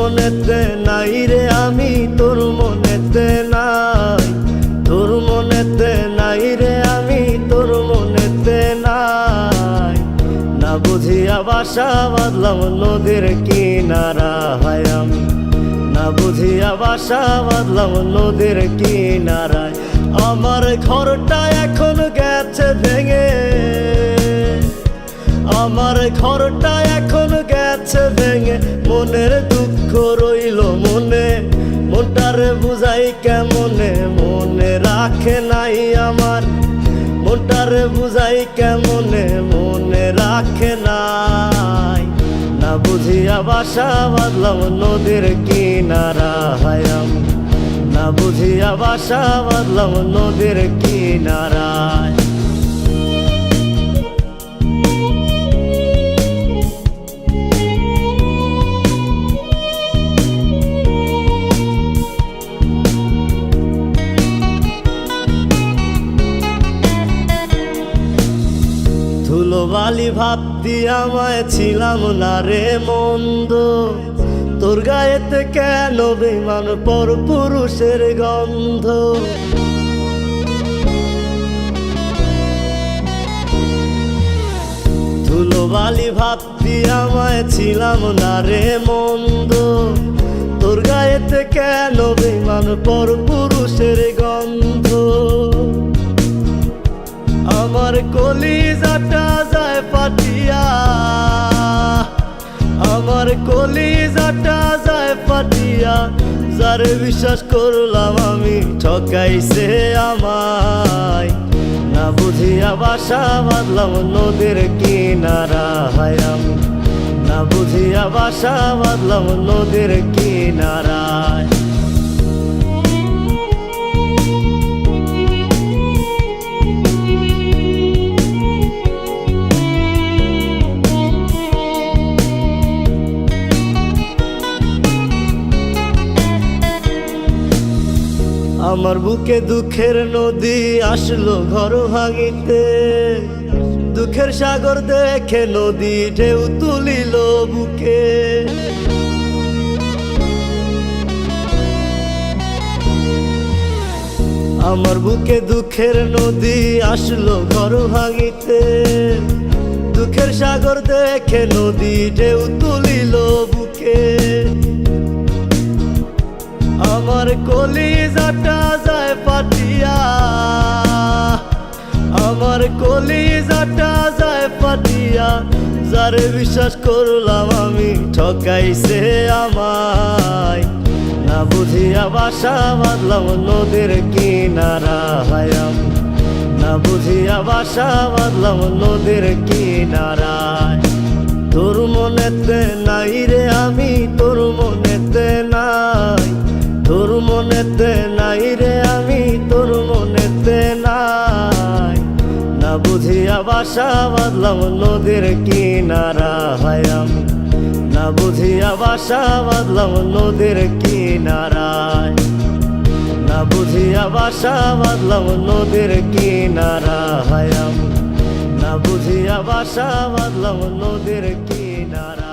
মনেতে নাই রে আমি, তোর মনেতে নাই, তোর মনেতে নাই রে আমি, তোর মনেতে নাই। না বুঝিয়া বাসা বাঁধলাম নদীর কিনারায় আমি, না বুঝিয়া বাসা বাঁধলাম নদীর কিনারায়। আমার ঘরটা এখন গেছে ভেঙে, আমার ঘরটা এখন গেছে ভেঙে, মনের দুঃখ রইল মনে, মনটারে বুঝাই কেমনে, মনে রাখে নাই আমার, মনটারে বুঝাই কেমনে, মনে রাখে নাই। না বুঝিয়া বাসা বাঁধলাম নদীর কিনারায় আমি, না বুঝিয়া বাসা বাঁধলাম নদীর কিনারায়। ধুলোবালি ভাবতি আমায় ছিলাম না রে মন্দ, তোর গায়েতে কেন বেমান পর পুরুষের গন্ধ। ধুলোবালি ভাবতি আমায় ছিলাম না রে মন্দ, তোর গায়েতে কেন বেমান পর পুরুষের গন্ধ। আমার কলিজাটা যায় ফাটিয়া, আমার কলিজাটা যায় ফাটিয়া, যারে বিশ্বাস করলাম আমি ঠকাইছে আমায়। না বুঝিয়া বাসা বাঁধলাম নদীর কিনারায় আমি, না বুঝিয়া বাসা বাঁধলাম নদীর কিনারায়। আমার বুকে দুঃখের নদী আসলো ঘর ভাঙিতে, দুঃখের সাগর দেখে নদী ঢেউ তুলিল বুকে। আমার বুকে দুঃখের নদী আসলো ঘর ভাঙিতে, দুঃখের সাগর দেখে নদী ঢেউ তুলিল বুকে। আমার কলিজাটা যায় ফাটিয়া, আমার কলিজাটা যায় ফাটিয়া, যারে বিশ্বাস করলাম আমি ঠকাইছে আমায়। না বুঝিয়া বাসা বাঁধলাম নদীর কিনারায় আমি, না বুঝিয়া বাসা বাঁধলাম নদীর কিনারায়। তোর মনেতে নাই রে আমি, তোর মনেতে নাই, তোর মনেতে নাই রে আমি, তোর মনেতে নাই। না বুঝিয়া বাসা বাঁধলাম নদীর কিনারায় আমি, না বুঝিয়া বাসা বাঁধলাম নদীর কিনারায়, না বুঝিয়া বাসা বাঁধলাম নদীর কিনারায় আমি, না বুঝিয়া বাসা বাঁধলাম নদীর কিনারায়।